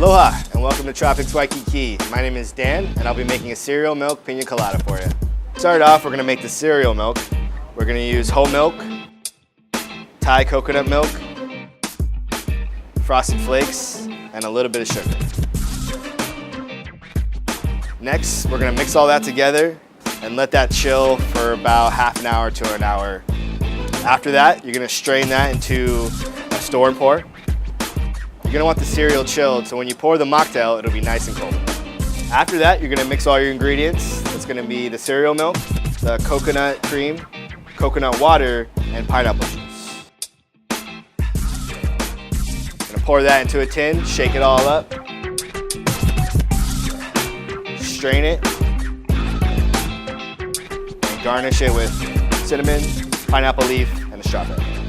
Aloha and welcome to Tropics Waikiki. My name is Dan and I'll be making a cereal milk pina colada for you. To start off, we're going to make the cereal milk. We're going to use whole milk, Thai coconut milk, frosted flakes, and a little bit of sugar. Next, we're going to mix all that together and let that chill for about half an hour to an hour. After that, you're going to strain that into a store and pour. You're going to want the cereal chilled, so when you pour the mocktail, it'll be nice and cold. After that, you're going to mix all your ingredients. That's going to be the cereal milk, the coconut cream, coconut water, and pineapple juice. Going to pour that into a tin, shake it all up, strain it, and garnish it with cinnamon, pineapple leaf, and a strawberry.